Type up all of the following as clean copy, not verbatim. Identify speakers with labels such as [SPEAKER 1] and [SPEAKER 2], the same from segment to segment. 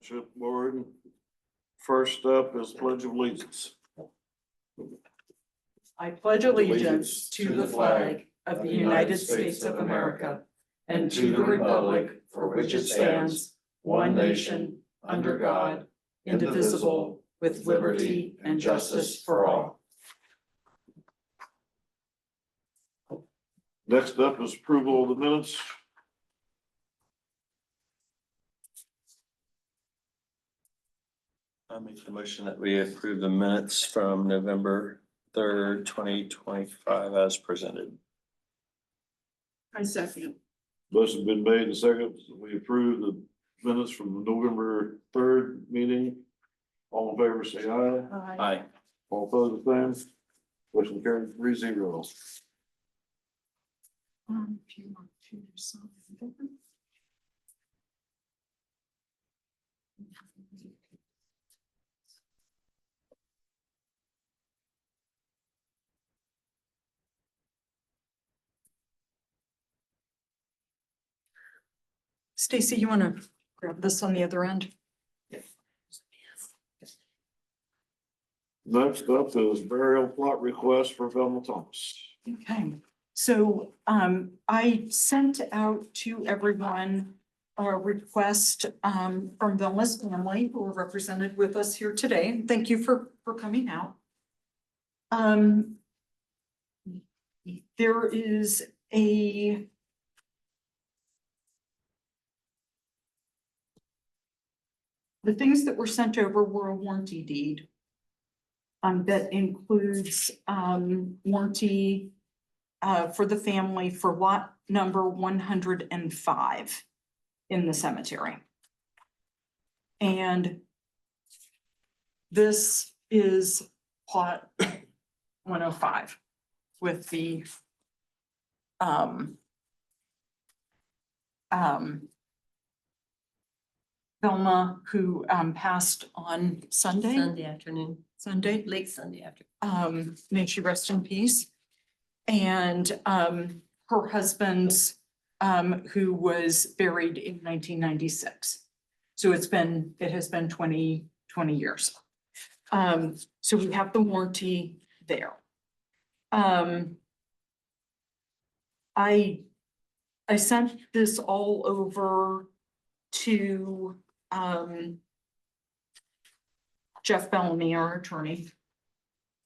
[SPEAKER 1] Township Board. First up is Pledge of Allegiance.
[SPEAKER 2] I pledge allegiance to the flag of the United States of America and to the republic for which it stands, one nation, under God, indivisible, with liberty and justice for all.
[SPEAKER 1] Next up is approval of the minutes.
[SPEAKER 3] I make the motion that we approve the minutes from November 3rd, 2025 as presented.
[SPEAKER 2] I second.
[SPEAKER 1] Motion been made and second. We approve the minutes from the November 3rd meeting. All in favor, say aye.
[SPEAKER 3] Aye.
[SPEAKER 1] All opposed, the same. Motion carried 3-0.
[SPEAKER 2] If you want to do something. Stacy, you want to grab this on the other end?
[SPEAKER 1] Next up is burial plot request for Vernon Thomas.
[SPEAKER 2] Okay, so I sent out to everyone a request from Velma's family who are represented with us here today. Thank you for coming out. There is the things that were sent over were a warranty deed. That includes warranty for the family for lot number 105 in the cemetery. And this is plot 105 with the Velma, who passed on
[SPEAKER 4] Sunday afternoon,
[SPEAKER 2] Sunday.
[SPEAKER 4] late Sunday afternoon.
[SPEAKER 2] May she rest in peace. And her husband, who was buried in 1996. So it has been 20 years. So we have the warranty there. I sent this all over to Jeff Bellamy, our attorney.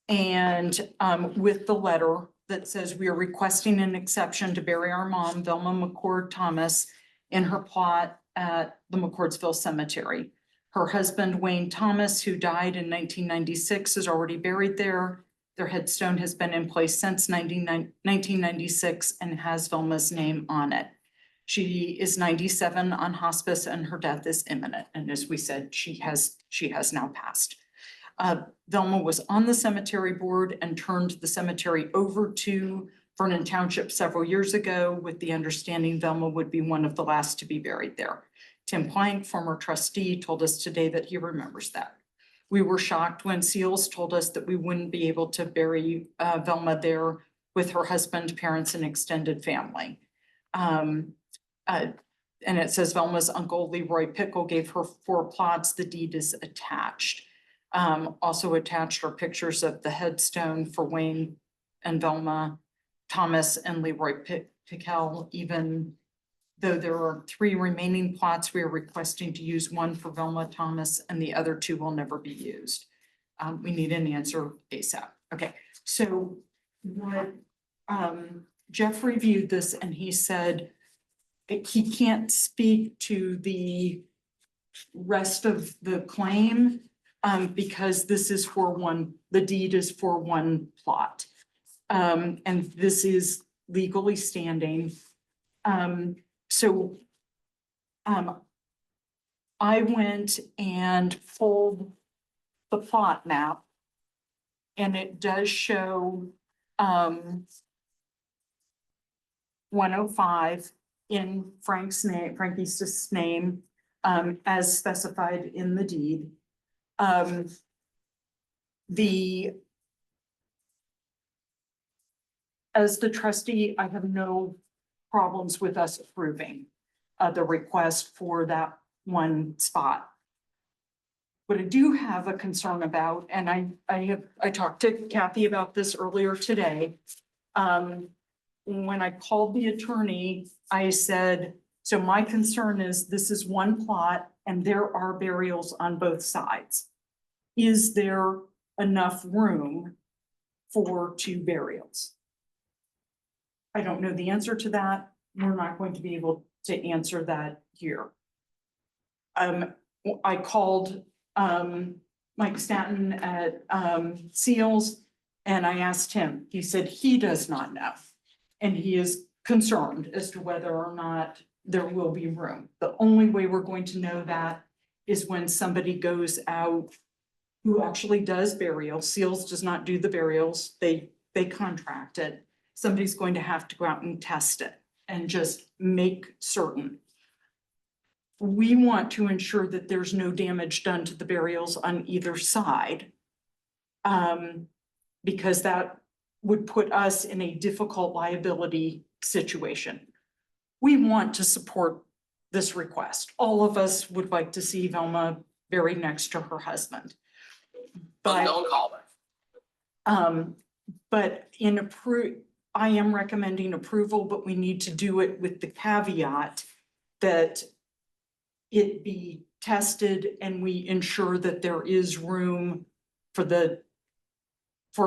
[SPEAKER 2] And with the letter that says we are requesting an exception to bury our mom, Velma McCord Thomas, in her plot at the McCordsville Cemetery. Her husband, Wayne Thomas, who died in 1996, is already buried there. Their headstone has been in place since 1996 and has Velma's name on it. She is 97 on hospice and her death is imminent. And as we said, she has now passed. Velma was on the cemetery board and turned the cemetery over to Vernon Township several years ago with the understanding Velma would be one of the last to be buried there. Tim Plank, former trustee, told us today that he remembers that. We were shocked when Seals told us that we wouldn't be able to bury Velma there with her husband, parents, and extended family. And it says Velma's uncle Leroy Pickle gave her 4 plots. The deed is attached. Also attached are pictures of the headstone for Wayne and Velma Thomas and Leroy Pickle. Even though there are 3 remaining plots, we are requesting to use 1 for Velma Thomas and the other 2 will never be used. We need an answer ASAP. Okay, so what Jeff reviewed this and he said he can't speak to the rest of the claim because this is for the deed is for 1 plot. And this is legally standing. So I went and pulled the plot map and it does show 105 in Frank's name, Frank East's name, as specified in the deed. As the trustee, I have no problems with us approving the request for that 1 spot. What I do have a concern about, and I talked to Kathy about this earlier today. When I called the attorney, I said, so my concern is this is one plot and there are burials on both sides. Is there enough room for 2 burials? I don't know the answer to that. We're not going to be able to answer that here. I called Mike Stanton at Seals and I asked him, he said he does not know. And he is concerned as to whether or not there will be room. The only way we're going to know that is when somebody goes out who actually does burials. Seals does not do the burials. They contract it. Somebody's going to have to go out and test it and just make certain. We want to ensure that there's no damage done to the burials on either side. Because that would put us in a difficult liability situation. We want to support this request. All of us would like to see Velma buried next to her husband. But
[SPEAKER 5] Don't call me.
[SPEAKER 2] But I am recommending approval, but we need to do it with the caveat that it be tested and we ensure that there is room for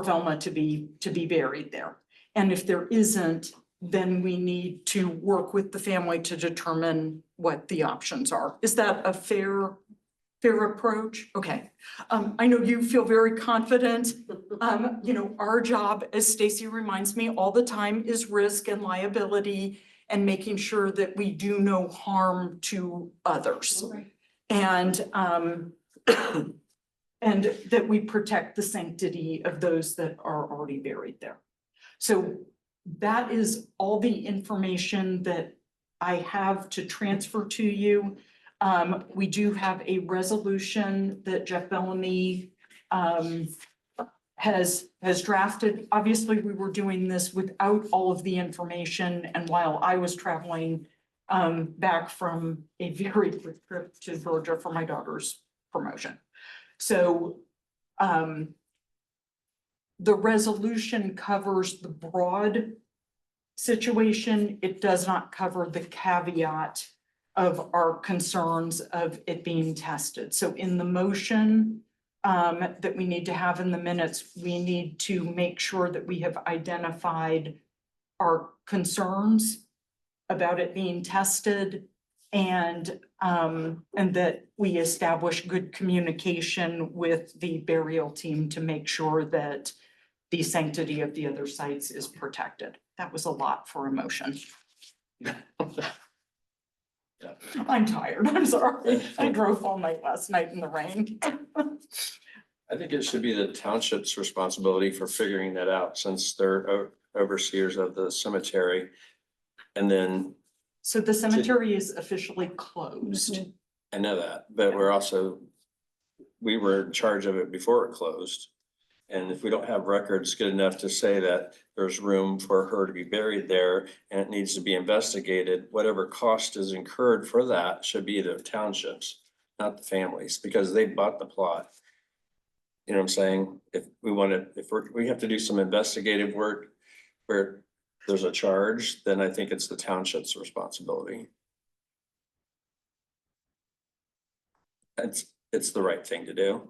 [SPEAKER 2] Velma to be buried there. And if there isn't, then we need to work with the family to determine what the options are. Is that a fair approach? Okay. I know you feel very confident. Our job, as Stacy reminds me all the time, is risk and liability and making sure that we do no harm to others. And and that we protect the sanctity of those that are already buried there. So that is all the information that I have to transfer to you. We do have a resolution that Jeff Bellamy has drafted. Obviously, we were doing this without all of the information, and while I was traveling back from a very quick trip to Georgia for my daughter's promotion. So the resolution covers the broad situation. It does not cover the caveat of our concerns of it being tested. So in the motion that we need to have in the minutes, we need to make sure that we have identified our concerns about it being tested and that we establish good communication with the burial team to make sure that the sanctity of the other sites is protected. That was a lot for emotion. I'm tired, I'm sorry. I drove all night last night in the rain.
[SPEAKER 3] I think it should be the township's responsibility for figuring that out since they're overseers of the cemetery. And then,
[SPEAKER 2] So the cemetery is officially closed.
[SPEAKER 3] I know that, but we were in charge of it before it closed. And if we don't have records good enough to say that there's room for her to be buried there and it needs to be investigated, whatever cost is incurred for that should be the townships, not the families, because they bought the plot. You know what I'm saying? If we have to do some investigative work where there's a charge, then I think it's the township's responsibility. It's the right thing to do,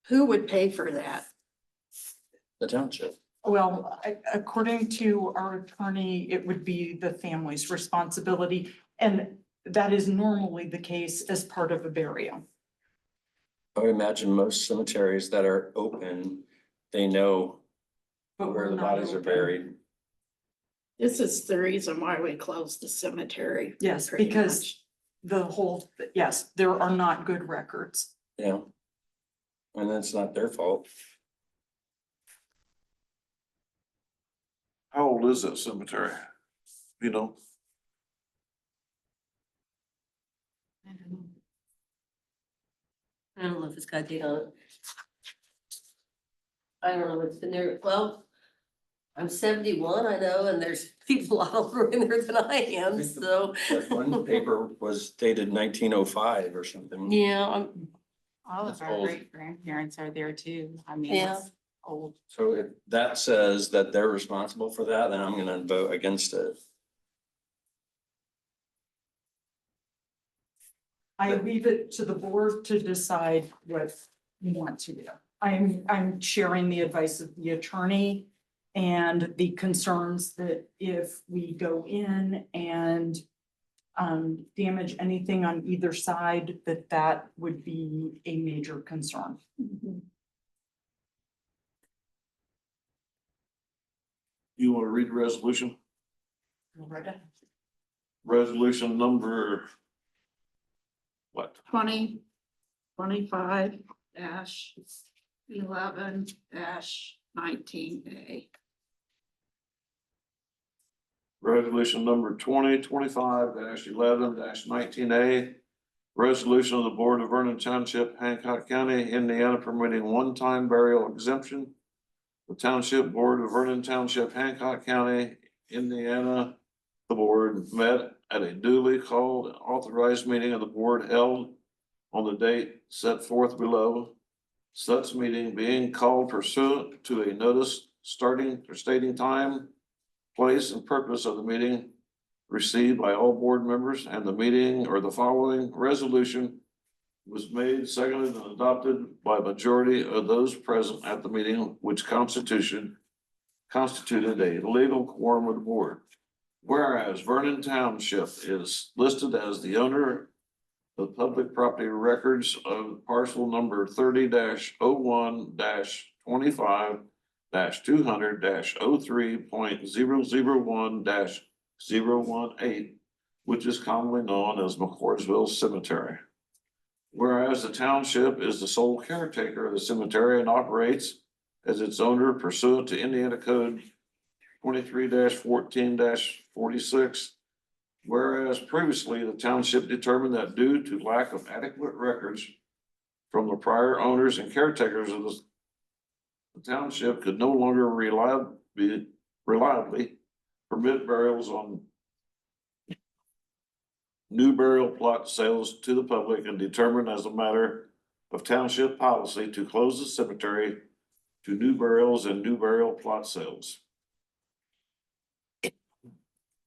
[SPEAKER 6] Who would pay for that?
[SPEAKER 3] the township.
[SPEAKER 2] Well, according to our attorney, it would be the family's responsibility. And that is normally the case as part of a burial.
[SPEAKER 3] I would imagine most cemeteries that are open, they know
[SPEAKER 2] But
[SPEAKER 3] where
[SPEAKER 2] we're
[SPEAKER 3] the
[SPEAKER 2] not
[SPEAKER 3] bodies are
[SPEAKER 2] open.
[SPEAKER 3] buried.
[SPEAKER 6] This is the reason why we closed the cemetery.
[SPEAKER 2] Yes,
[SPEAKER 6] pretty
[SPEAKER 2] because yes, there are not good records.
[SPEAKER 3] Yeah. And that's not their fault.
[SPEAKER 1] How old is that cemetery? You know,
[SPEAKER 4] I don't know if it's got a date on it. I don't know, it's been there, well, I'm 71, I know, and there's people a lot older in there than I am, so.
[SPEAKER 3] That one paper was dated 1905 or something.
[SPEAKER 4] Yeah,
[SPEAKER 5] All
[SPEAKER 3] That's
[SPEAKER 5] of our
[SPEAKER 3] old.
[SPEAKER 5] great grandparents are there too. I mean,
[SPEAKER 4] Yeah.
[SPEAKER 5] it's old.
[SPEAKER 3] So if that says that they're responsible for that, then I'm gonna vote against it.
[SPEAKER 2] I leave it to the board to decide what you want to do. I'm sharing the advice of the attorney and the concerns that if we go in and damage anything on either side, that would be a major concern.
[SPEAKER 1] You want to read the resolution? Resolution number what?
[SPEAKER 6] 2025-11-19A.
[SPEAKER 1] Resolution number 2025-11-19A. Resolution of the Board of Vernon Township, Hancock County, Indiana, permitting one-time burial exemption. The Township Board of Vernon Township, Hancock County, Indiana. The board met at a duly called and authorized meeting of the board held on the date set forth below. Such meeting being called pursuant to a notice starting or stating time, place, and purpose of the meeting received by all board members, and the meeting or the following resolution was made, seconded, and adopted by majority of those present at the meeting, which constituted a legal quorum of the board. Whereas Vernon Township is listed as the owner of public property records of parcel number 30-01-25-200-03.001-018, which is commonly known as McCordsville Cemetery. Whereas the township is the sole caretaker of the cemetery and operates as its owner pursuant to Indiana Code 23-14-46. Whereas previously the township determined that due to lack of adequate records from the prior owners and caretakers of the township could no longer reliably permit burials on new burial plot sales to the public, and determined as a matter of township policy to close the cemetery to new burials and new burial plot sales.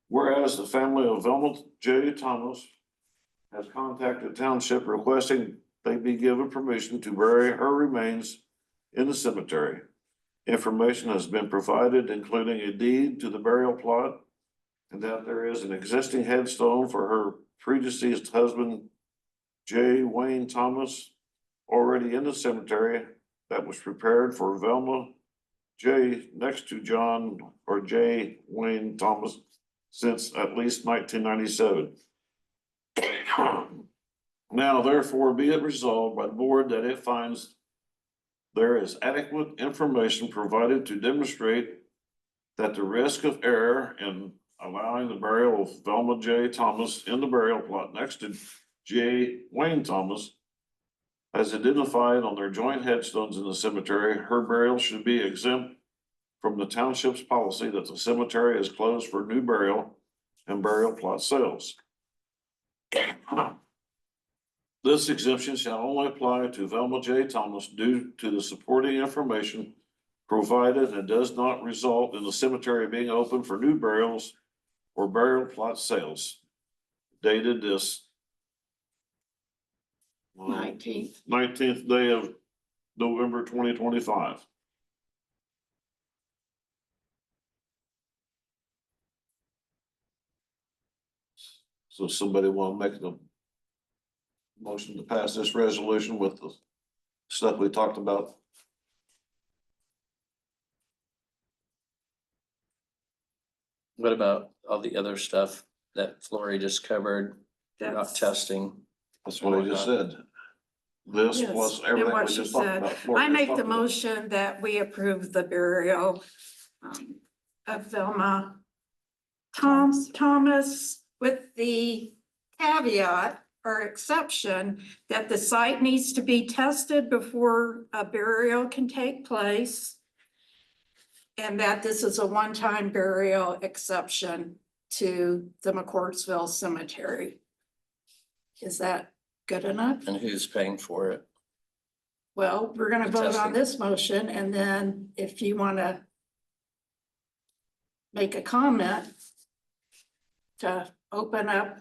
[SPEAKER 1] Whereas the family of Velma J. Thomas has contacted township requesting they be given permission to bury her remains in the cemetery. Information has been provided, including a deed to the burial plot, and that there is an existing headstone for her predeceased husband, J. Wayne Thomas, already in the cemetery that was prepared for Velma J. next to John or J. Wayne Thomas since at least 1997. Now therefore be it resolved by the board that it finds there is adequate information provided to demonstrate that the risk of error in allowing the burial of Velma J. Thomas in the burial plot next to J. Wayne Thomas, as identified on their joint headstones in the cemetery, her burial should be exempt from the township's policy that the cemetery is closed for new burial and burial plot sales. This exemption shall only apply to Velma J. Thomas due to the supporting information provided, and does not result in the cemetery being open for new burials or burial plot sales. Dated this 19th day of November 2025. So somebody want to make the motion to pass this resolution with the stuff we talked about?
[SPEAKER 3] What about all the other stuff that Lori just covered, not
[SPEAKER 6] That's-
[SPEAKER 3] testing?
[SPEAKER 1] That's what I just said. This
[SPEAKER 6] Yes,
[SPEAKER 1] plus
[SPEAKER 6] and
[SPEAKER 1] everything we
[SPEAKER 6] what she
[SPEAKER 1] just talked
[SPEAKER 6] said.
[SPEAKER 1] about. Lori
[SPEAKER 6] I
[SPEAKER 1] just
[SPEAKER 6] make
[SPEAKER 1] talked
[SPEAKER 6] the
[SPEAKER 1] about.
[SPEAKER 6] motion that we approve the burial of Velma Thomas, with the caveat or exception that the site needs to be tested before a burial can take place. And that this is a one-time burial exception to the McCourtsville Cemetery. Is that good enough?
[SPEAKER 3] And who's paying for it?
[SPEAKER 6] Well, we're gonna
[SPEAKER 3] The
[SPEAKER 6] vote on
[SPEAKER 3] testing.
[SPEAKER 6] this motion, and then if you wanna make a comment to open up,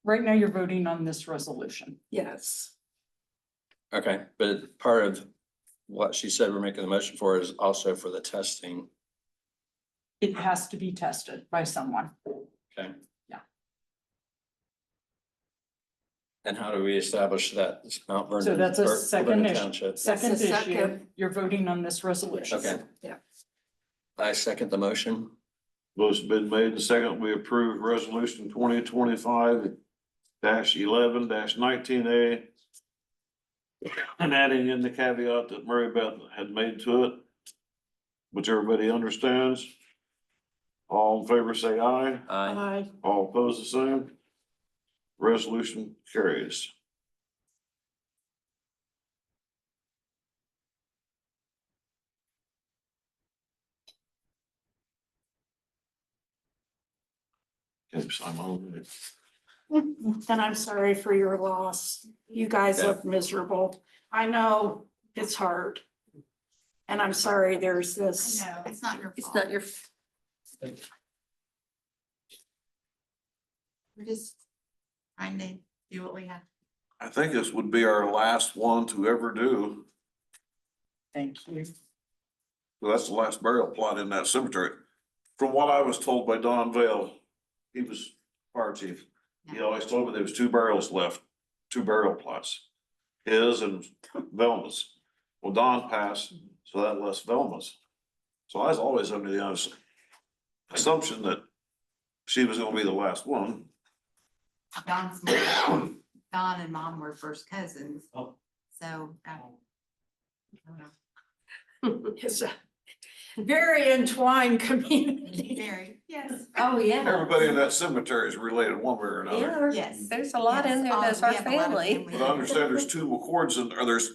[SPEAKER 2] Right now, you're voting on this resolution.
[SPEAKER 6] yes.
[SPEAKER 3] Okay, but part of what she said we're making the motion for is also for the testing.
[SPEAKER 2] It has to be tested by someone.
[SPEAKER 3] Okay.
[SPEAKER 2] Yeah.
[SPEAKER 3] And how do we establish that it's Mount Vernon?
[SPEAKER 2] So that's a
[SPEAKER 3] or
[SPEAKER 2] second
[SPEAKER 3] Vernon
[SPEAKER 2] issue.
[SPEAKER 3] Township?
[SPEAKER 2] Second
[SPEAKER 6] That's the
[SPEAKER 2] issue,
[SPEAKER 6] second.
[SPEAKER 2] you're voting on this resolution.
[SPEAKER 3] Okay.
[SPEAKER 6] Yeah.
[SPEAKER 3] I second the motion.
[SPEAKER 1] Motion been made and second, we approve resolution 2025-11-19A. And adding in the caveat that Mary Beth had made to it. Which everybody understands. All in favor say aye.
[SPEAKER 3] Aye.
[SPEAKER 1] All opposed the same. Resolution carries. Okay, so I'm on it.
[SPEAKER 6] And I'm sorry for your loss. You guys
[SPEAKER 3] Yeah.
[SPEAKER 6] look miserable. I know it's hard. And I'm sorry there's this.
[SPEAKER 5] No, it's not your
[SPEAKER 4] It's
[SPEAKER 5] fault.
[SPEAKER 4] not your,
[SPEAKER 5] We're just trying to do what we have.
[SPEAKER 1] I think this would be our last one to ever do.
[SPEAKER 2] Thank you.
[SPEAKER 1] Well, that's the last burial plot in that cemetery. From what I was told by Don Vale, he was fire chief. He always told me there was two burials left, two burial plots. His and Velma's. Well, Don passed, so that left Velma's. So I was always under the assumption that she was gonna be the last one.
[SPEAKER 5] Don's mom, Don and mom were first cousins.
[SPEAKER 3] Oh.
[SPEAKER 5] So, I don't know.
[SPEAKER 6] It's a very entwined community.
[SPEAKER 5] Very, yes.
[SPEAKER 4] oh, yeah.
[SPEAKER 1] Everybody in that cemetery is related one way or
[SPEAKER 4] Yeah,
[SPEAKER 1] another.
[SPEAKER 4] there's-
[SPEAKER 5] Yes.
[SPEAKER 4] there's a lot in there
[SPEAKER 5] Yes,
[SPEAKER 4] that's
[SPEAKER 5] we
[SPEAKER 4] our
[SPEAKER 5] have a lot of
[SPEAKER 4] family.
[SPEAKER 1] But I understand there's two McCords or there's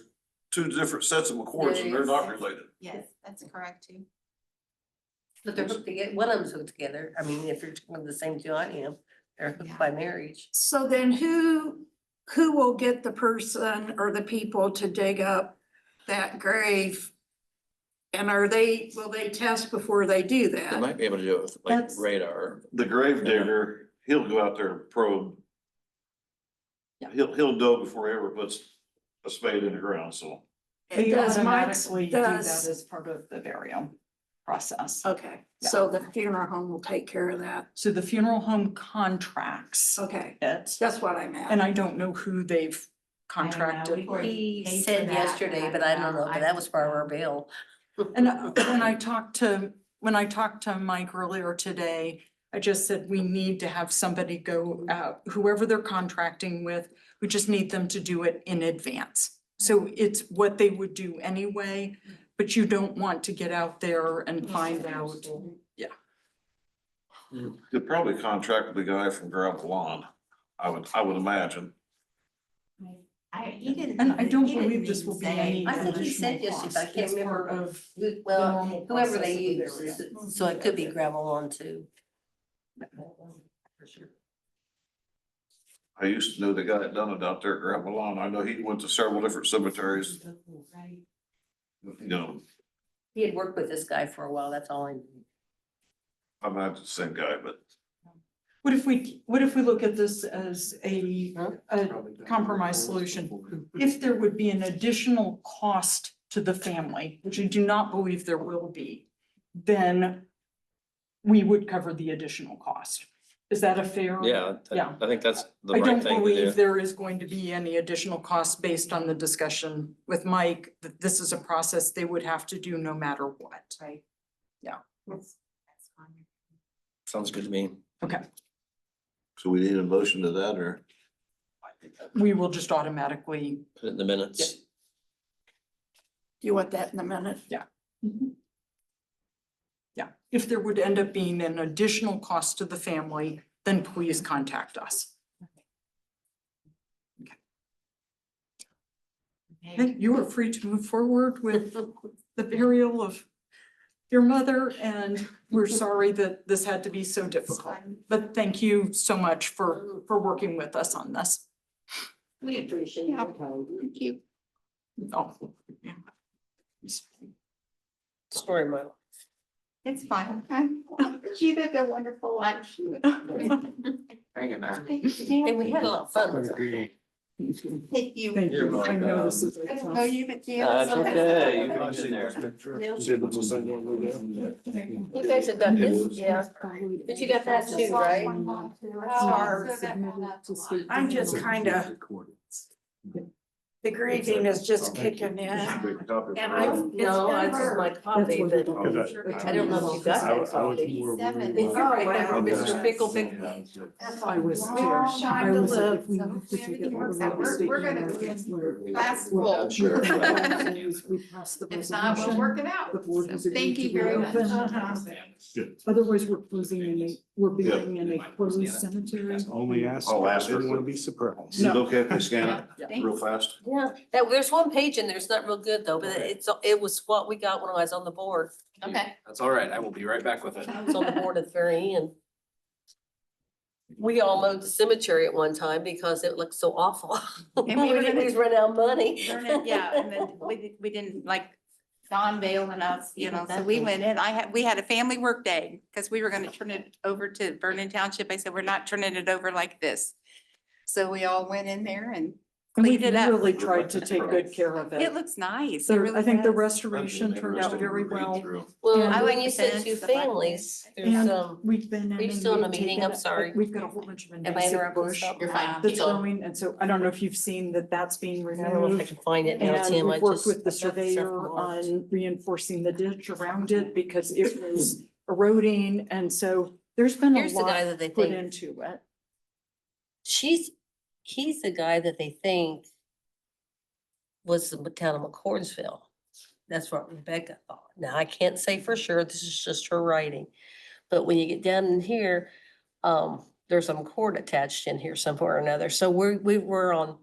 [SPEAKER 1] two different sets of McCords and they're not related.
[SPEAKER 5] Yes, that's correct too.
[SPEAKER 4] But they're hooked together, one of them's hooked together. I mean, if you're talking the same two I am, they're hooked
[SPEAKER 5] Yeah.
[SPEAKER 4] by marriage.
[SPEAKER 6] So then who will get the person or the people to dig up that grave? And will they test before they do
[SPEAKER 3] They
[SPEAKER 6] that?
[SPEAKER 3] might be able to do it with like
[SPEAKER 2] That's-
[SPEAKER 3] radar.
[SPEAKER 1] The grave digger, he'll go out there and probe.
[SPEAKER 2] Yeah.
[SPEAKER 1] He'll know before he ever puts a spade in the ground, so.
[SPEAKER 2] They
[SPEAKER 6] Does Mike-
[SPEAKER 2] automatically do that
[SPEAKER 6] does-
[SPEAKER 2] as part of the burial process.
[SPEAKER 6] Okay,
[SPEAKER 2] Yeah.
[SPEAKER 6] so the funeral home will take care of that.
[SPEAKER 2] So the funeral home contracts
[SPEAKER 6] Okay,
[SPEAKER 2] it,
[SPEAKER 6] that's what I meant.
[SPEAKER 2] and I don't know who they've contracted.
[SPEAKER 5] We've already
[SPEAKER 4] He
[SPEAKER 5] paid for
[SPEAKER 4] said
[SPEAKER 5] that,
[SPEAKER 4] yesterday,
[SPEAKER 5] and
[SPEAKER 4] but I don't know, but that was part of our
[SPEAKER 5] I-
[SPEAKER 4] bill.
[SPEAKER 2] And when I talked to Mike earlier today, I just said we need to have somebody go out, whoever they're contracting with, we just need them to do it in advance. So it's what they would do anyway, but you don't want to get out there and find out.
[SPEAKER 1] Could probably contract with the guy from Gravel Lawn, I would imagine.
[SPEAKER 5] He didn't.
[SPEAKER 2] And I don't
[SPEAKER 5] he didn't
[SPEAKER 2] believe this
[SPEAKER 5] even
[SPEAKER 2] will be
[SPEAKER 5] say-
[SPEAKER 2] any
[SPEAKER 4] I think he
[SPEAKER 2] additional
[SPEAKER 4] said yes, if I
[SPEAKER 2] cost.
[SPEAKER 4] can't
[SPEAKER 2] It's part
[SPEAKER 4] remember.
[SPEAKER 2] of,
[SPEAKER 4] Well,
[SPEAKER 2] normal
[SPEAKER 4] whoever
[SPEAKER 2] process
[SPEAKER 4] they
[SPEAKER 2] of the
[SPEAKER 4] use,
[SPEAKER 2] burial.
[SPEAKER 4] so it could be gravel on too.
[SPEAKER 1] I used to know the guy that done it out there at Gravel Lawn. I know he went to several different cemeteries,
[SPEAKER 5] Right.
[SPEAKER 1] you know,
[SPEAKER 4] He had worked with this guy for a while, that's all I knew.
[SPEAKER 1] I'm not the same guy, but.
[SPEAKER 2] what if we look at this as a compromise solution? If there would be an additional cost to the family, which I do not believe there will be, then we would cover the additional cost. Is that a fair?
[SPEAKER 3] Yeah,
[SPEAKER 2] Yeah.
[SPEAKER 3] I think that's the
[SPEAKER 2] I
[SPEAKER 3] right
[SPEAKER 2] don't
[SPEAKER 3] thing to do.
[SPEAKER 2] believe there is going to be any additional cost based on the discussion with Mike, that this is a process they would have to do no matter what.
[SPEAKER 5] Right.
[SPEAKER 2] Yeah.
[SPEAKER 5] That's fine.
[SPEAKER 3] Sounds good to me.
[SPEAKER 2] Okay,
[SPEAKER 1] So we need a motion to that or?
[SPEAKER 2] we will just automatically.
[SPEAKER 3] Put it in the minutes.
[SPEAKER 6] You want that in a minute?
[SPEAKER 2] Yeah, if there would end up being an additional cost to the family, then please contact us.
[SPEAKER 5] Okay.
[SPEAKER 2] Then you are free to move forward with the burial of your mother, and we're sorry that this had to be so difficult. But thank you so much for working with us on this.
[SPEAKER 4] We appreciate
[SPEAKER 6] Yeah.
[SPEAKER 4] your time.
[SPEAKER 6] Thank you.
[SPEAKER 2] Oh, yeah.
[SPEAKER 4] Story mode.
[SPEAKER 5] It's fine. You did a wonderful lunch.
[SPEAKER 4] And we had a lot of fun.
[SPEAKER 5] Thank you.
[SPEAKER 2] Thank you. I know this is.
[SPEAKER 5] I don't know you, but you.
[SPEAKER 3] That's okay. You can get there.
[SPEAKER 4] You guys have got this, yeah. But you got that too, right?
[SPEAKER 6] I'm just kinda, the grieving is just kicking in. And I've.
[SPEAKER 4] No, I just my copy, but I don't know if you got that copy.
[SPEAKER 5] Oh,
[SPEAKER 4] wow. Mr. Pickle Pick.
[SPEAKER 2] I was too. I was like, if we have to take it over the state.
[SPEAKER 5] We're gonna last full.
[SPEAKER 2] Sure. We passed the
[SPEAKER 5] If not, we'll
[SPEAKER 2] resolution.
[SPEAKER 5] work it out.
[SPEAKER 2] The board has
[SPEAKER 5] So
[SPEAKER 2] agreed
[SPEAKER 5] thank
[SPEAKER 2] to
[SPEAKER 5] you very much.
[SPEAKER 2] reopen. Otherwise, we're closing we're being in a closed cemetery.
[SPEAKER 7] Only ask.
[SPEAKER 1] I'll ask her.
[SPEAKER 7] Didn't want to be surprised.
[SPEAKER 1] Is it okay if I scan it real fast?
[SPEAKER 4] Yeah, there's one page in there, it's not real good though, but it was what we got when I was on the board.
[SPEAKER 5] Okay.
[SPEAKER 8] That's all right. I will be right back with it.
[SPEAKER 4] It's on the board at the very end. We all mowed the cemetery at one time because it looked so awful.
[SPEAKER 5] And we were gonna-
[SPEAKER 4] We'd run out of money.
[SPEAKER 5] Yeah, and then we didn't like Don Bale and us, you know, so we went in, we had a family work day, because we were gonna turn it over to Vernon Township. I said, we're not turning it over like this. So we all went in there and
[SPEAKER 2] And we
[SPEAKER 5] cleaned it up.
[SPEAKER 2] really tried to take good care of
[SPEAKER 5] It
[SPEAKER 2] it.
[SPEAKER 5] looks nice. It
[SPEAKER 2] So
[SPEAKER 5] really
[SPEAKER 2] I think the
[SPEAKER 5] does.
[SPEAKER 2] restoration turned out very well.
[SPEAKER 4] Well,
[SPEAKER 2] And-
[SPEAKER 4] when you said two
[SPEAKER 5] Stuff like that.
[SPEAKER 4] families, there's
[SPEAKER 2] And we've been.
[SPEAKER 4] are you
[SPEAKER 2] and
[SPEAKER 4] still in a
[SPEAKER 2] we've
[SPEAKER 4] meeting?
[SPEAKER 2] taken
[SPEAKER 4] I'm
[SPEAKER 2] it-
[SPEAKER 4] sorry.
[SPEAKER 2] We've got a whole bunch of
[SPEAKER 4] am I
[SPEAKER 2] invasive
[SPEAKER 4] interrupting
[SPEAKER 2] bush
[SPEAKER 4] stuff?
[SPEAKER 5] You're fine.
[SPEAKER 2] that's
[SPEAKER 5] Keep going.
[SPEAKER 2] growing, and so I don't know if you've seen that that's being
[SPEAKER 4] I don't know if I
[SPEAKER 2] removed.
[SPEAKER 4] can find it now,
[SPEAKER 2] And
[SPEAKER 4] Tim. I
[SPEAKER 2] we've worked
[SPEAKER 4] just.
[SPEAKER 2] with the
[SPEAKER 4] I've got stuff
[SPEAKER 2] surveyor
[SPEAKER 4] marked.
[SPEAKER 2] on reinforcing the ditch around it because it was eroding, and so there's been a
[SPEAKER 4] Here's the guy
[SPEAKER 2] lot
[SPEAKER 4] that they
[SPEAKER 2] put
[SPEAKER 4] think,
[SPEAKER 2] into it.
[SPEAKER 4] he's the guy that they think was the town of McCordsville. That's what Rebecca thought. Now, I can't say for sure, this is just her writing. But when you get down in here, there's some cord attached in here somewhere or another. So we were on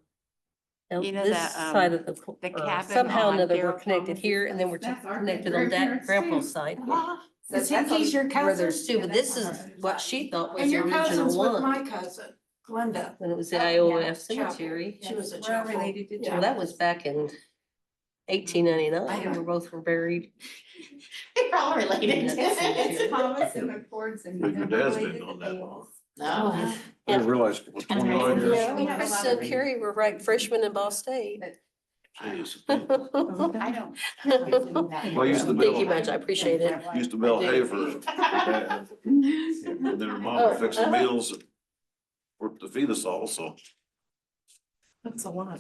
[SPEAKER 5] You know
[SPEAKER 4] this
[SPEAKER 5] that,
[SPEAKER 4] side of the,
[SPEAKER 5] the
[SPEAKER 4] or
[SPEAKER 5] cabin
[SPEAKER 4] somehow or
[SPEAKER 5] on
[SPEAKER 4] another, we're
[SPEAKER 5] Daryl
[SPEAKER 4] connected
[SPEAKER 5] Thomas's
[SPEAKER 4] here and then we're
[SPEAKER 5] That's our
[SPEAKER 4] connected on that
[SPEAKER 5] grandparents
[SPEAKER 4] grandpa's
[SPEAKER 5] too.
[SPEAKER 4] side.
[SPEAKER 5] So
[SPEAKER 6] Is he
[SPEAKER 5] that's
[SPEAKER 6] Keith's your
[SPEAKER 4] Where
[SPEAKER 6] cousin?
[SPEAKER 4] there's two, but this is what she thought was
[SPEAKER 6] And
[SPEAKER 4] the
[SPEAKER 6] your
[SPEAKER 4] original
[SPEAKER 6] cousin's with
[SPEAKER 4] one.
[SPEAKER 6] my cousin, Glenda.
[SPEAKER 4] When it was the
[SPEAKER 6] Yeah,
[SPEAKER 4] IOF
[SPEAKER 6] Chapel.
[SPEAKER 4] cemetery.
[SPEAKER 6] She was a
[SPEAKER 5] We're all
[SPEAKER 6] chapel.
[SPEAKER 5] related to.
[SPEAKER 4] Well, that was back in 1899.
[SPEAKER 5] I know.
[SPEAKER 4] We both were buried.
[SPEAKER 5] They're all related.
[SPEAKER 4] That's so
[SPEAKER 5] It's
[SPEAKER 4] weird.
[SPEAKER 5] Thomas and McCord's and.
[SPEAKER 1] But your dad's been
[SPEAKER 5] related
[SPEAKER 1] on
[SPEAKER 5] to
[SPEAKER 1] that
[SPEAKER 5] Bales.
[SPEAKER 1] long.
[SPEAKER 5] No.
[SPEAKER 1] I didn't realize it was 29 years.
[SPEAKER 4] Yeah,
[SPEAKER 5] we have a
[SPEAKER 4] Chris
[SPEAKER 5] lot
[SPEAKER 4] and
[SPEAKER 5] of-
[SPEAKER 4] Carrie were right freshmen in Ball State.
[SPEAKER 1] Jeez.
[SPEAKER 5] I don't.
[SPEAKER 1] Well, I used to
[SPEAKER 4] Thank you
[SPEAKER 1] build,
[SPEAKER 4] much, I appreciate it.
[SPEAKER 1] used to build hay for her dad. And then her mom would fix the meals to feed us all, so.
[SPEAKER 2] That's a lot.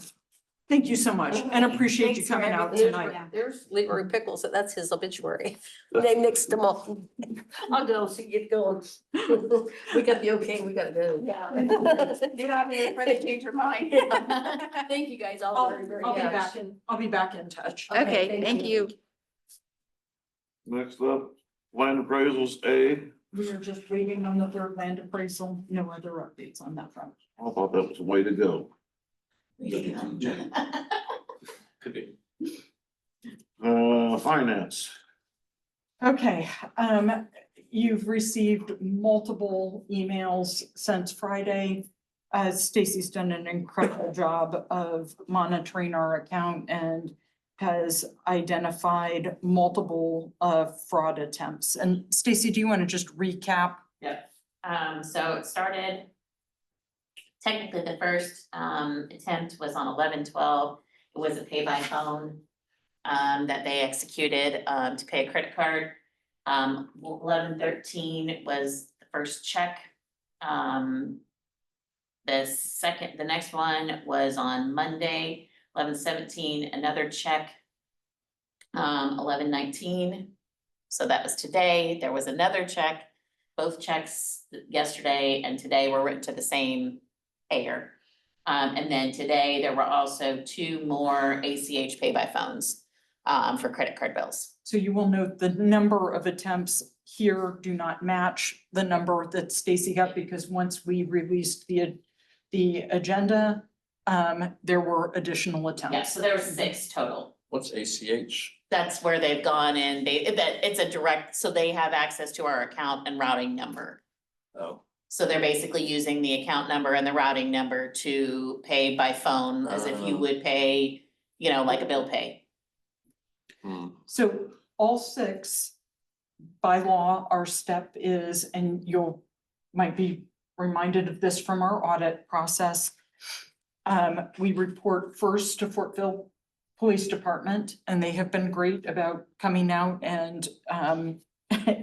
[SPEAKER 2] Thank you so much, and appreciate you
[SPEAKER 5] Thanks for
[SPEAKER 2] coming out
[SPEAKER 5] everything.
[SPEAKER 2] tonight.
[SPEAKER 4] There's Leroy Pickles, that's his obituary. They mixed them up. I'll go, so you get going. We got the okay, we gotta go.
[SPEAKER 5] Yeah. Get out of here before they change your mind.
[SPEAKER 4] Thank you guys all
[SPEAKER 2] I'll
[SPEAKER 4] very, very
[SPEAKER 2] I'll be
[SPEAKER 4] much.
[SPEAKER 2] back in touch.
[SPEAKER 5] Okay, thank you.
[SPEAKER 1] Next up, land appraisals A.
[SPEAKER 2] We are just waiting on the third land appraisal, no other updates on that front.
[SPEAKER 1] I thought that was the way to go. Finance.
[SPEAKER 2] Okay, you've received multiple emails since Friday. Stacy's done an incredible job of monitoring our account and has identified multiple fraud attempts. And Stacy, do you want to just recap?
[SPEAKER 9] Yep, so it started. Technically, the first attempt was on 11/12. It was a pay by phone that they executed to pay a credit card. 11/13 was the first check. The next one was on Monday, 11/17, another check. 11/19, so that was today. There was another check. Both checks yesterday and today were written to the same payer. And then today, there were also two more ACH pay by phones for credit card bills.
[SPEAKER 2] So you will note the number of attempts here do not match the number that Stacy got, because once we released the agenda, there were additional attempts.
[SPEAKER 9] Yeah, so there were 6 total.
[SPEAKER 3] What's ACH?
[SPEAKER 9] That's where they've gone and it's a direct, so they have access to our account and routing number.
[SPEAKER 3] Oh,
[SPEAKER 9] So they're basically using the account number and the routing number to pay by phone as if you
[SPEAKER 3] Oh.
[SPEAKER 9] would pay, like a bill pay.
[SPEAKER 3] hmm.
[SPEAKER 2] So all six, by law, our step is, and you'll, might be reminded of this from our audit process. We report first to Fortville Police Department, and they have been great about coming out and,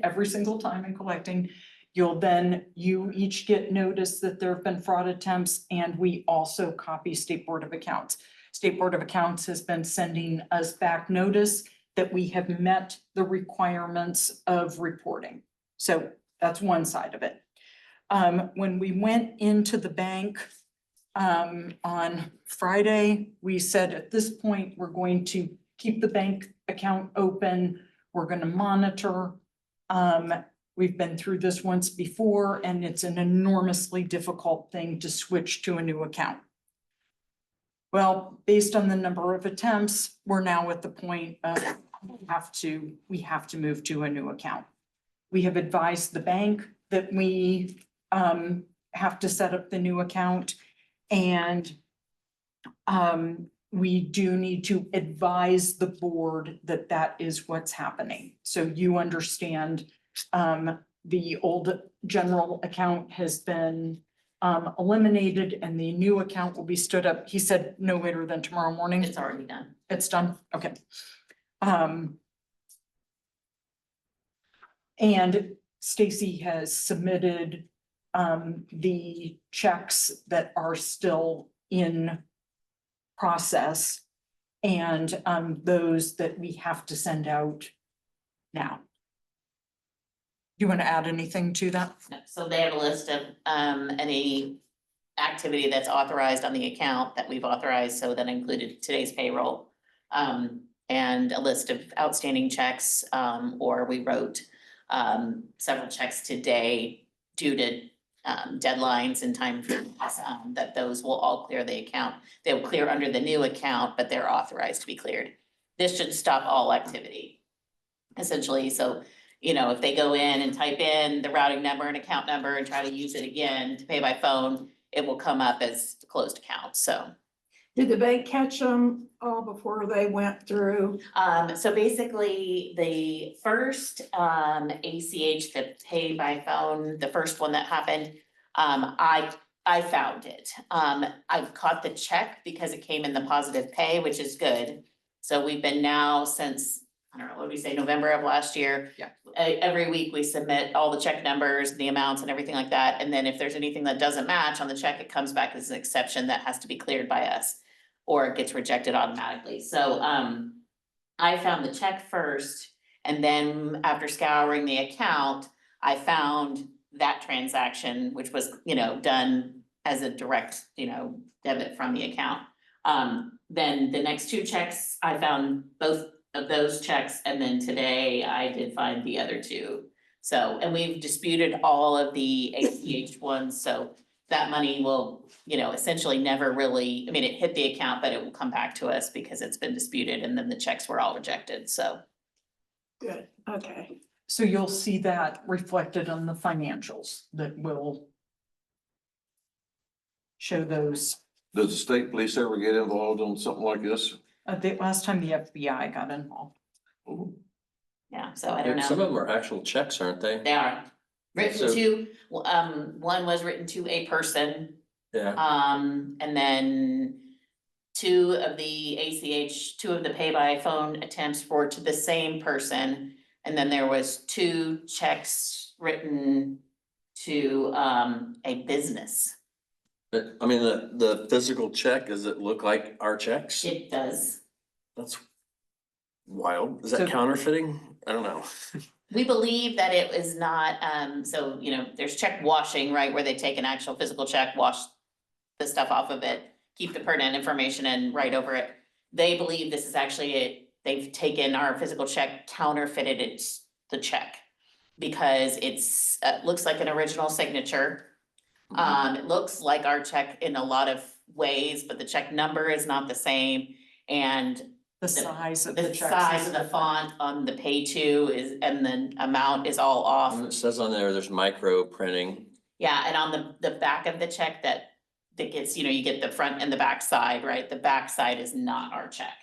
[SPEAKER 2] every single time and collecting. You each get notice that there have been fraud attempts, and we also copy State Board of Accounts. State Board of Accounts has been sending us back notice that we have met the requirements of reporting. So that's one side of it. When we went into the bank, on Friday, we said at this point, we're going to keep the bank account open. We're gonna monitor. We've been through this once before, and it's an enormously difficult thing to switch to a new account. Well, based on the number of attempts, we're now at the point of we have to move to a new account. We have advised the bank that we have to set up the new account, and we do need to advise the board that that is what's happening. So you understand, the old general account has been eliminated and the new account will be stood up. He said no later than tomorrow morning.
[SPEAKER 9] It's already done.
[SPEAKER 2] It's done, okay. And Stacy has submitted the checks that are still in process and those that we have to send out now. You want to add anything to that?
[SPEAKER 9] So they have a list of any activity that's authorized on the account that we've authorized, so that included today's payroll. And a list of outstanding checks, or we wrote several checks today due to deadlines and time frames, that those will all clear the account. They will clear under the new account, but they're authorized to be cleared. This should stop all activity, essentially. So, if they go in and type in the routing number and account number and try to use it again to pay by phone, it will come up as closed account, so.
[SPEAKER 6] Did the bank catch them all before they went through?
[SPEAKER 9] So basically, the first ACH, the pay by phone, the first one that happened, I found it. I've caught the check because it came in the positive pay, which is good. So we've been now since, I don't know, what did we say, November of last year?
[SPEAKER 2] Yeah.
[SPEAKER 9] Every week we submit all the check numbers, the amounts and everything like that. And then if there's anything that doesn't match on the check, it comes back as an exception that has to be cleared by us, or it gets rejected automatically. So I found the check first, and then after scouring the account, I found that transaction, which was, done as a direct, debit from the account. Then the next two checks, I found both of those checks, and then today I did find the other two. So, and we've disputed all of the ACH ones, so that money will, essentially never really, it hit the account, but it will come back to us because it's been disputed, and then the checks were all rejected, so.
[SPEAKER 6] Good, okay.
[SPEAKER 2] So you'll see that reflected on the financials that will show those.
[SPEAKER 1] Does the state police ever get involved on something like this?
[SPEAKER 2] The last time the FBI got involved.
[SPEAKER 9] Yeah, so I don't know.
[SPEAKER 3] Some of them are actual checks, aren't they?
[SPEAKER 9] They are written
[SPEAKER 3] So-
[SPEAKER 9] to, one was written to a person,
[SPEAKER 3] Yeah,
[SPEAKER 9] and then two of the pay by phone attempts were to the same person. And then there was two checks written to, a business.
[SPEAKER 3] but the physical check, does it look like our checks?
[SPEAKER 9] It does.
[SPEAKER 3] That's wild. Is
[SPEAKER 2] So-
[SPEAKER 3] that counterfeiting? I don't know.
[SPEAKER 9] We believe that it is not, so, there's check washing, right, where they take an actual physical check, wash the stuff off of it, keep the pertinent information and write over it. They believe this is actually it, they've taken our physical check, counterfeited the check. Because it's, looks like an original signature. It looks like our check in a lot of ways, but the check number is not the same. And
[SPEAKER 2] The size of the
[SPEAKER 9] The
[SPEAKER 2] checks.
[SPEAKER 9] size of the font on the pay to is, and the amount is all off.
[SPEAKER 3] It says on there's micro printing.
[SPEAKER 9] Yeah, and on the back of the check that gets, you get the front and the back side, right? The back side is not our check.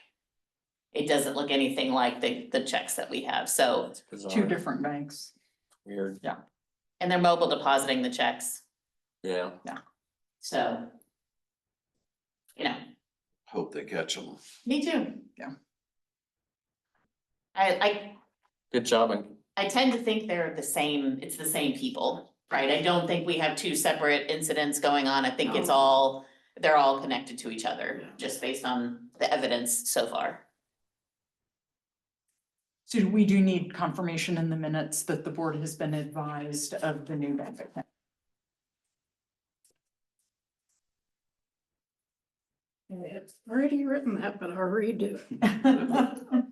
[SPEAKER 9] It doesn't look anything like the checks that we have, so,
[SPEAKER 3] It's bizarre.
[SPEAKER 2] Two different banks.
[SPEAKER 3] Weird,
[SPEAKER 9] and they're mobile depositing the checks,
[SPEAKER 3] yeah.
[SPEAKER 9] so.
[SPEAKER 1] Hope they catch them.
[SPEAKER 9] Me too.
[SPEAKER 2] Yeah.
[SPEAKER 3] Good job.
[SPEAKER 9] I tend to think they're the same, it's the same people, right? I don't think we have two separate incidents going on. I think it's all, they're all connected to each other, just based on the evidence so far.
[SPEAKER 2] So we do need confirmation in the minutes that the board has been advised of the new bank account.
[SPEAKER 6] It's already written that, but I'll redo it.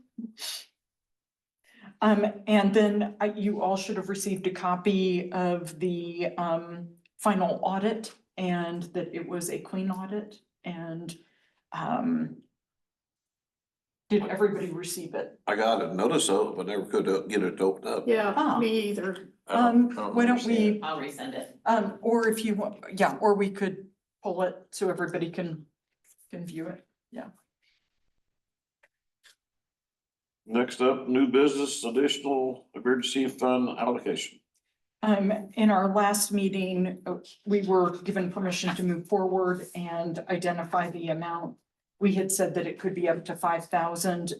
[SPEAKER 2] And then you all should have received a copy of the final audit and that it was a clean audit and did everybody receive it?
[SPEAKER 1] I got a notice of it, but never could get it opened up.
[SPEAKER 6] Yeah, me either.
[SPEAKER 3] I don't
[SPEAKER 2] Why don't
[SPEAKER 3] understand.
[SPEAKER 2] we,
[SPEAKER 9] I'll resend it.
[SPEAKER 2] or if you want, yeah, or we could pull it so everybody can view it.
[SPEAKER 1] Next up, new business, additional emergency fund allocation.
[SPEAKER 2] In our last meeting, we were given permission to move forward and identify the amount. We had said that it could be up to 5,000.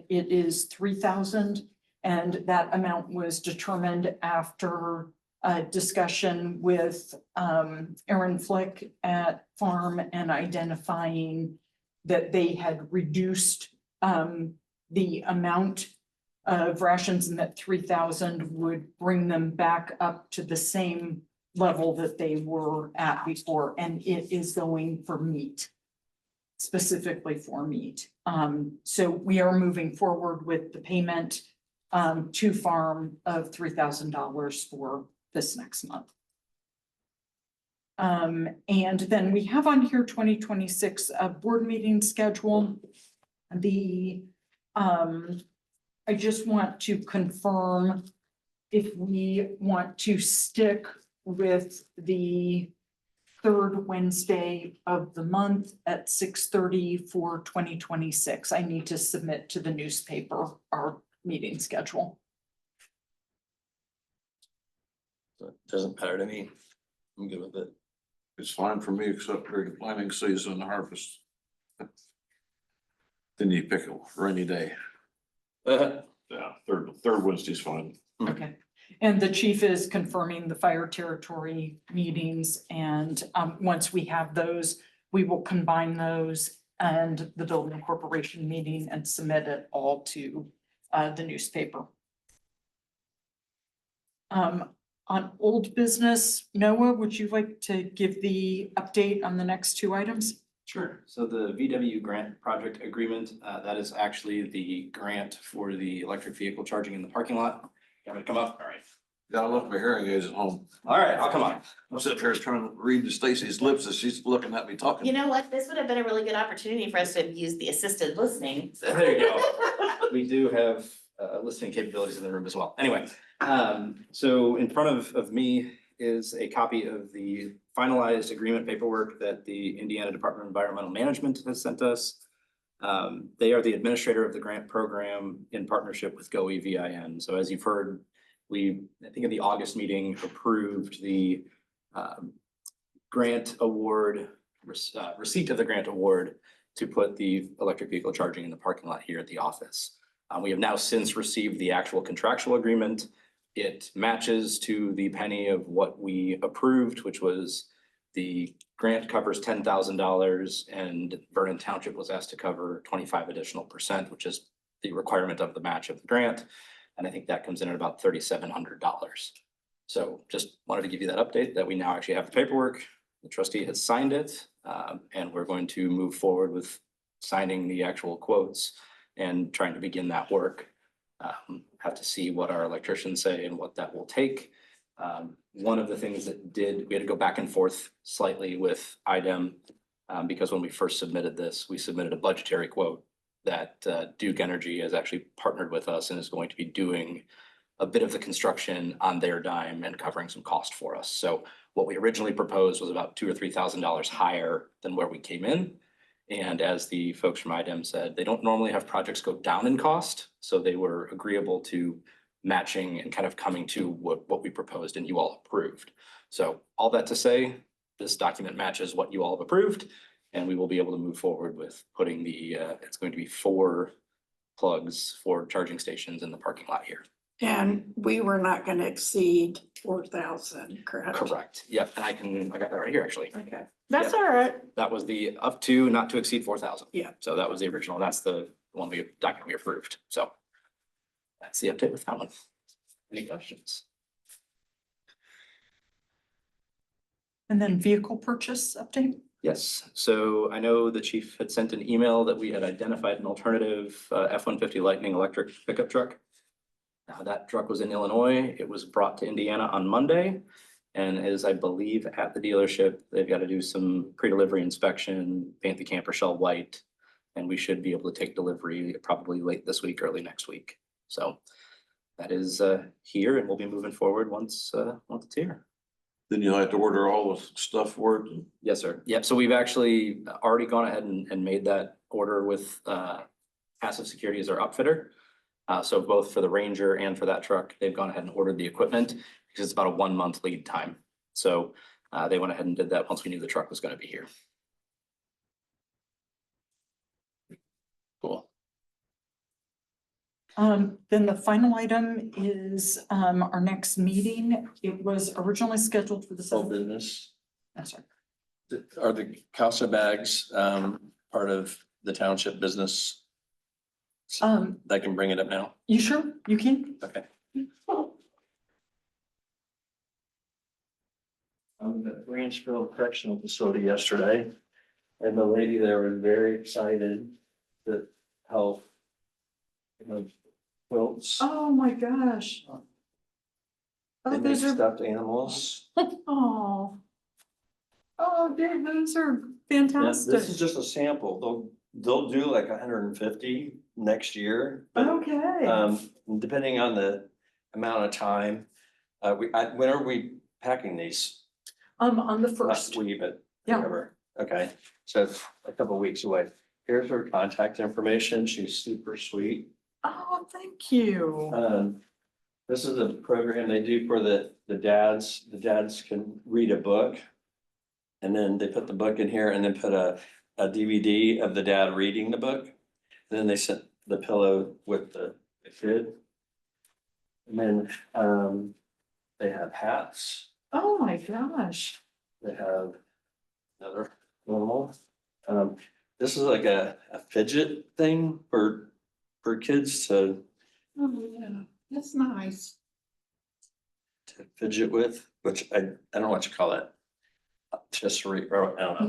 [SPEAKER 2] It is 3,000. And that amount was determined after a discussion with Aaron Flick at Farm and identifying that they had reduced the amount of rations and that 3,000 would bring them back up to the same level that they were at before. And it is going for meat, specifically for meat. So we are moving forward with the payment to Farm of $3,000 for this next month. And then we have on here 2026 board meeting schedule. I just want to confirm if we want to stick with the third Wednesday of the month at 6:30 for 2026. I need to submit to the newspaper our meeting schedule.
[SPEAKER 3] So it doesn't matter to me. I'm good with it.
[SPEAKER 1] It's fine for me, except during the planting season and harvest. Then you pick a rainy day. Yeah, third Wednesday's fine.
[SPEAKER 2] Okay, and the chief is confirming the fire territory meetings, and once we have those, we will combine those and the building corporation meeting and submit it all to the newspaper. On old business, Noah, would you like to give the update on the next two items?
[SPEAKER 8] Sure. So the VW grant project agreement, that is actually the grant for the electric vehicle charging in the parking lot. You want me to come up? All right.
[SPEAKER 1] Gotta look my hearing aids at home.
[SPEAKER 8] All right, I'll come on.
[SPEAKER 1] I'm sitting here trying to read Stacy's lips as she's looking at me talking.
[SPEAKER 9] You know what? This would have been a really good opportunity for us to have used the assisted listening.
[SPEAKER 8] So there you go. We do have listening capabilities in the room as well. Anyway, so in front of me is a copy of the finalized agreement paperwork that the Indiana Department of Environmental Management has sent us. They are the administrator of the grant program in partnership with GoEVIN. So as you've heard, we, I think in the August meeting, approved the grant award, receipt of the grant award to put the electric vehicle charging in the parking lot here at the office. We have now since received the actual contractual agreement. It matches to the penny of what we approved, which was the grant covers $10,000 and Vernon Township was asked to cover 25% additional, which is the requirement of the match of the grant. And I think that comes in at about $3,700. So just wanted to give you that update that we now actually have the paperwork. The trustee has signed it, and we're going to move forward with signing the actual quotes and trying to begin that work. Have to see what our electricians say and what that will take. One of the things that we had to go back and forth slightly with IDEM, because when we first submitted this, we submitted a budgetary quote. that Duke Energy has actually partnered with us and is going to be doing a bit of the construction on their dime and covering some cost for us. So what we originally proposed was about $2,000 or $3,000 higher than where we came in. And as the folks from IDEM said, they don't normally have projects go down in cost. So they were agreeable to matching and kind of coming to what we proposed and you all approved. So all that to say, this document matches what you all have approved. And we will be able to move forward with putting the, it's going to be 4 plugs for charging stations in the parking lot here.
[SPEAKER 6] And we were not gonna exceed 4,000, correct?
[SPEAKER 8] Correct. Yep, and I got that right here, actually.
[SPEAKER 6] Okay.
[SPEAKER 2] That's all right.
[SPEAKER 8] That was the up to, not to exceed 4,000.
[SPEAKER 6] Yeah.
[SPEAKER 8] So that was the original. That's the one document we approved. So that's the update with that one. Any questions?
[SPEAKER 2] And then vehicle purchase update?
[SPEAKER 8] Yes, so I know the chief had sent an email that we had identified an alternative F-150 Lightning electric pickup truck. Now that truck was in Illinois. It was brought to Indiana on Monday. And is, I believe, at the dealership, they've got to do some pre-delivery inspection, paint the camper shell white. And we should be able to take delivery probably late this week, early next week. So that is here and we'll be moving forward once it's here.
[SPEAKER 1] Then you'll have to order all the stuff for it.
[SPEAKER 8] Yes, sir. Yep. So we've actually already gone ahead and made that order with Passive Security as our upfitter. So both for the Ranger and for that truck, they've gone ahead and ordered the equipment because it's about a 1-month lead time. So they went ahead and did that once we knew the truck was going to be here. Cool.
[SPEAKER 2] Then the final item is our next meeting. It was originally scheduled for the
[SPEAKER 7] Whole
[SPEAKER 2] 7th.
[SPEAKER 7] business.
[SPEAKER 2] I'm sorry.
[SPEAKER 7] Are the CASA bags part of the township business? So I can bring it up now.
[SPEAKER 2] You sure? You can?
[SPEAKER 7] Okay. I was at Branchville Correctional Facility yesterday, and the lady there was very excited to help. Quilts.
[SPEAKER 2] Oh, my gosh.
[SPEAKER 7] They
[SPEAKER 2] Oh,
[SPEAKER 7] make
[SPEAKER 2] those are,
[SPEAKER 7] stuffed animals.
[SPEAKER 2] oh. Oh, dear, those are
[SPEAKER 7] Yeah,
[SPEAKER 2] fantastic.
[SPEAKER 7] this is just a sample. They'll do like 150 next year. But
[SPEAKER 2] Okay.
[SPEAKER 7] depending on the amount of time, when are we packing these?
[SPEAKER 2] On the
[SPEAKER 7] Not
[SPEAKER 2] first.
[SPEAKER 7] we, but
[SPEAKER 2] Yeah.
[SPEAKER 7] whoever. Okay, so it's a couple weeks away. Here's her contact information. She's super sweet.
[SPEAKER 2] Oh, thank you.
[SPEAKER 7] This is a program they do for the dads. The dads can read a book. And then they put the book in here and then put a DVD of the dad reading the book. Then they sent the pillow with the kid. And then they have hats.
[SPEAKER 2] Oh, my gosh.
[SPEAKER 7] They have another normal. This is like a fidget thing for kids to
[SPEAKER 6] Oh, yeah, that's nice.
[SPEAKER 7] fidget with, which I don't know what you call it. Accessory, or I don't know.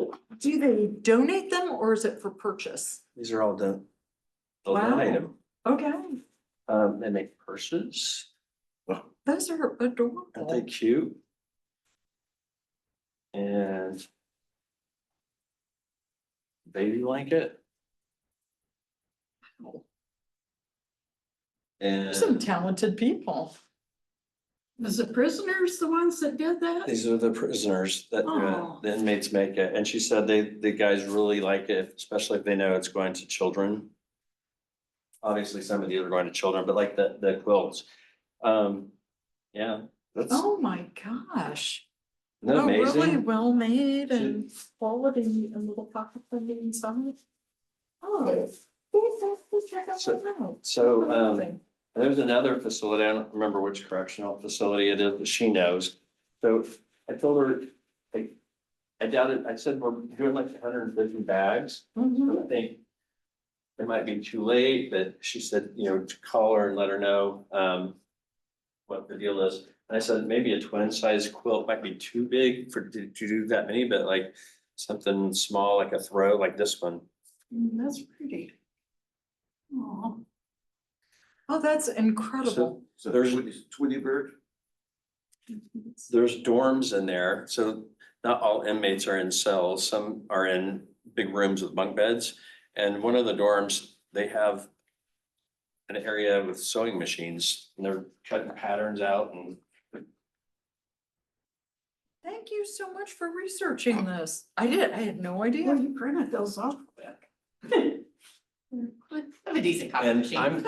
[SPEAKER 2] Mhm. Do they donate them or is it for purchase?
[SPEAKER 7] These are all done. They'll
[SPEAKER 2] Wow.
[SPEAKER 7] donate them.
[SPEAKER 2] Okay,
[SPEAKER 7] They make purses.
[SPEAKER 2] those are
[SPEAKER 7] Aren't they
[SPEAKER 2] adorable.
[SPEAKER 7] cute? And baby blanket.
[SPEAKER 2] They're some
[SPEAKER 7] And
[SPEAKER 2] talented people.
[SPEAKER 6] Was the prisoners the ones that did that?
[SPEAKER 7] these are the prisoners that
[SPEAKER 6] Oh.
[SPEAKER 7] the inmates make it. And she said the guys really like it, especially if they know it's going to children. Obviously, some of these are going to children, but like the quilts. Yeah, that's
[SPEAKER 2] Oh, my gosh.
[SPEAKER 7] isn't that
[SPEAKER 2] Oh, really
[SPEAKER 7] amazing.
[SPEAKER 2] well made and quality and little pocket friendly inside. Oh.
[SPEAKER 7] So, there's another facility, I don't remember which correctional facility it is, but she knows. So I told her, I doubted, I said, we're doing like 150 bags. So I think it might be too late, but she said, to call her and let her know what the deal is. And I said, maybe a twin size quilt might be too big to do that many, but like something small, like a throw, like this one.
[SPEAKER 6] That's pretty. Oh,
[SPEAKER 2] Oh, that's incredible.
[SPEAKER 1] So
[SPEAKER 7] There's-
[SPEAKER 1] Tweety Bird.
[SPEAKER 7] There's dorms in there, so not all inmates are in cells. Some are in big rooms with bunk beds.
[SPEAKER 3] And one of the dorms, they have an area with sewing machines and they're cutting patterns out and
[SPEAKER 2] Thank you so much for researching this. I had no
[SPEAKER 6] Well,
[SPEAKER 2] idea.
[SPEAKER 6] you printed those off quick.
[SPEAKER 9] Have a decent copy
[SPEAKER 3] and
[SPEAKER 9] machine.
[SPEAKER 3] I'm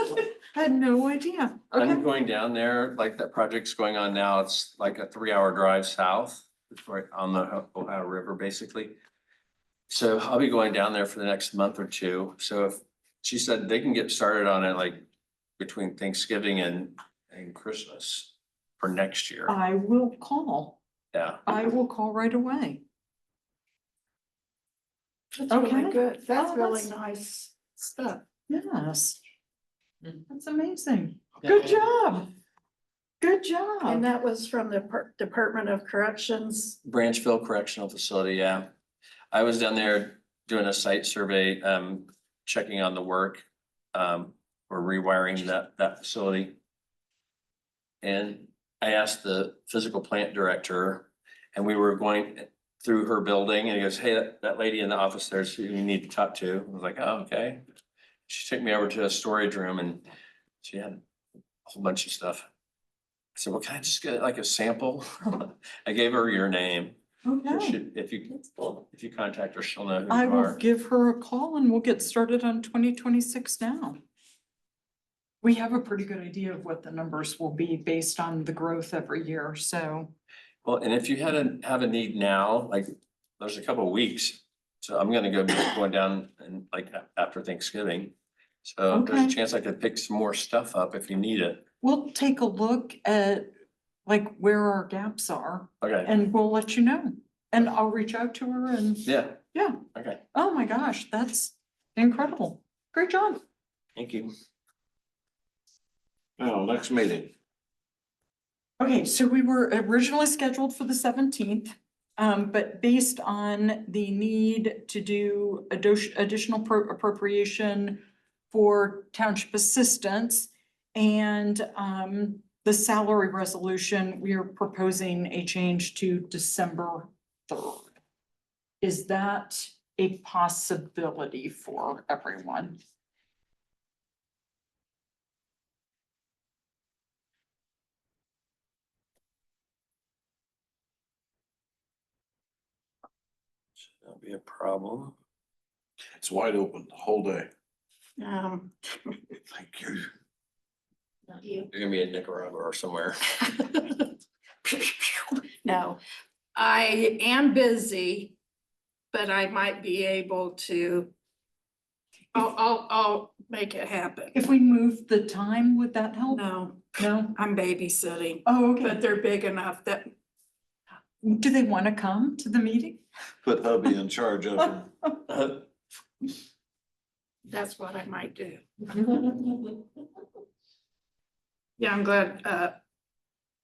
[SPEAKER 2] I had no idea.
[SPEAKER 3] I'm
[SPEAKER 2] Okay.
[SPEAKER 3] going down there, like that project's going on now. It's like a 3-hour drive south. It's right on the Ohio River, basically. So I'll be going down there for the next month or two. So if she said they can get started on it like between Thanksgiving and Christmas for next year.
[SPEAKER 2] I will call.
[SPEAKER 3] Yeah.
[SPEAKER 2] I will call right away.
[SPEAKER 6] That's really
[SPEAKER 2] Okay.
[SPEAKER 6] good. That's
[SPEAKER 2] Oh,
[SPEAKER 6] really
[SPEAKER 2] that's-
[SPEAKER 6] nice stuff.
[SPEAKER 2] Yes.
[SPEAKER 9] Mhm.
[SPEAKER 2] That's amazing. Good job. Good
[SPEAKER 6] And
[SPEAKER 2] job.
[SPEAKER 6] that was from the Department of Corrections.
[SPEAKER 3] Branchville Correctional Facility, yeah. I was down there doing a site survey, checking on the work. We're rewiring that facility. And I asked the physical plant director, and we were going through her building, and he goes, hey, that lady in the office there's who you need to talk to. I was like, oh, okay. She took me over to a storage room and she had a whole bunch of stuff. I said, well, can I just get like a sample? I gave her your name. So
[SPEAKER 2] Okay.
[SPEAKER 3] if you contact her, she'll know who
[SPEAKER 2] I
[SPEAKER 3] you
[SPEAKER 2] will
[SPEAKER 3] are.
[SPEAKER 2] give her a call and we'll get started on 2026 now. We have a pretty good idea of what the numbers will be based on the growth every year, so.
[SPEAKER 3] Well, and if you have a need now, like, there's a couple of weeks. So I'm gonna be going down and like after Thanksgiving. So there's a
[SPEAKER 2] Okay.
[SPEAKER 3] chance I could pick some more stuff up if you need it.
[SPEAKER 2] We'll take a look at like where our gaps are
[SPEAKER 3] Okay,
[SPEAKER 2] and we'll let you know. And I'll reach out to her and,
[SPEAKER 3] yeah,
[SPEAKER 2] yeah.
[SPEAKER 3] okay,
[SPEAKER 2] Oh my gosh, that's incredible. Great job.
[SPEAKER 3] thank you.
[SPEAKER 1] Now, next meeting.
[SPEAKER 2] Okay, so we were originally scheduled for the 17th. But based on the need to do additional appropriation for township assistance and the salary resolution, we are proposing a change to December 3rd. Is that a possibility for everyone?
[SPEAKER 3] That'll be a problem.
[SPEAKER 1] It's wide open the whole day.
[SPEAKER 3] Thank you.
[SPEAKER 9] Not you.
[SPEAKER 3] You're gonna be in Nicaragua or somewhere.
[SPEAKER 6] No, I am busy, but I might be able to. I'll make it happen.
[SPEAKER 2] If we move the time, would that help?
[SPEAKER 6] No,
[SPEAKER 2] No?
[SPEAKER 6] I'm babysitting,
[SPEAKER 2] Oh,
[SPEAKER 6] but
[SPEAKER 2] okay.
[SPEAKER 6] they're big enough that
[SPEAKER 2] Do they want to come to the meeting?
[SPEAKER 1] Put hubby in charge of them.
[SPEAKER 6] that's what I might do. Yeah, I'm glad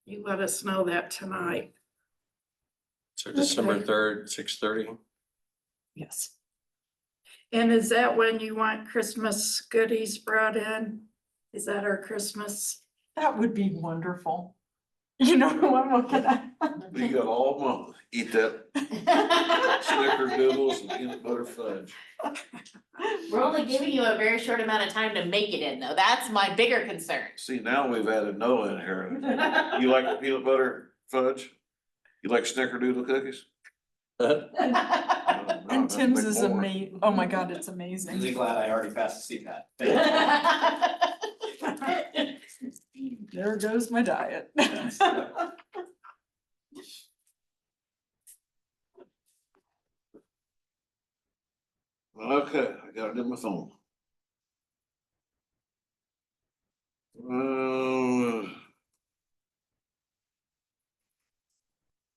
[SPEAKER 6] you let us know that tonight.
[SPEAKER 3] So December
[SPEAKER 6] Okay.
[SPEAKER 3] 3rd, 6:30.
[SPEAKER 2] Yes. And
[SPEAKER 6] And is that when you want Christmas goodies brought in? Is that our Christmas?
[SPEAKER 2] that would be wonderful. You know who I'm looking at?
[SPEAKER 1] You got all month. Eat that snickerdoodles and peanut butter fudge.
[SPEAKER 9] We're only giving you a very short amount of time to make it in, though. That's my bigger concern.
[SPEAKER 1] See, now we've added Noah in here. You like the peanut butter fudge? You like snickerdoodle cookies? No,
[SPEAKER 2] And
[SPEAKER 1] that's
[SPEAKER 2] Tim's
[SPEAKER 1] big
[SPEAKER 2] is
[SPEAKER 1] more.
[SPEAKER 2] amazing. Oh my God, it's
[SPEAKER 8] Really
[SPEAKER 2] amazing.
[SPEAKER 8] glad I already passed the CPAT.
[SPEAKER 2] There goes my diet.
[SPEAKER 1] Okay, I got it in my phone.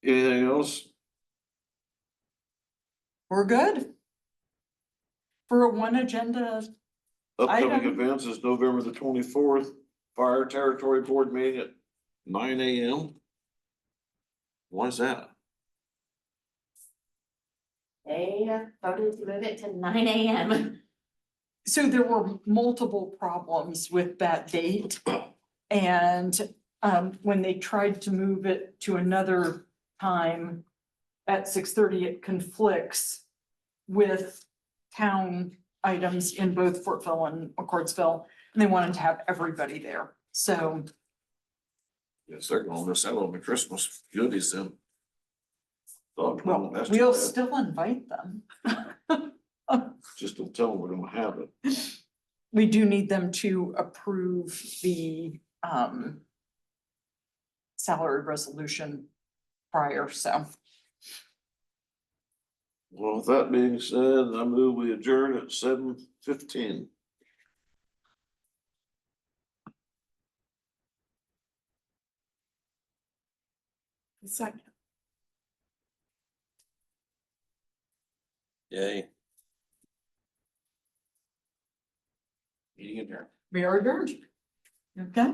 [SPEAKER 1] Anything else?
[SPEAKER 2] We're good. For a one agenda,
[SPEAKER 1] Upcoming
[SPEAKER 2] Item.
[SPEAKER 1] events is November the 24th, Fire Territory Board meeting at 9 AM. Why is that?
[SPEAKER 9] They voted to move it to 9 AM.
[SPEAKER 2] so there were multiple problems with that date. And when they tried to move it to another time at 6:30, it conflicts with town items in both Fortville and McCordsville, and they wanted to have everybody there. So
[SPEAKER 1] Yes, they're gonna miss out on the Christmas goodies then. Thought,
[SPEAKER 2] well,
[SPEAKER 1] that's too
[SPEAKER 2] we'll
[SPEAKER 1] bad.
[SPEAKER 2] still invite them.
[SPEAKER 1] Just don't tell them we're gonna have it.
[SPEAKER 2] We do need them to approve the salary resolution prior, so.
[SPEAKER 1] Well, with that being said, I move we adjourn at 7:15.
[SPEAKER 6] Second.
[SPEAKER 3] Yay.
[SPEAKER 7] Meeting adjourned.
[SPEAKER 2] We are adjourned. Okay.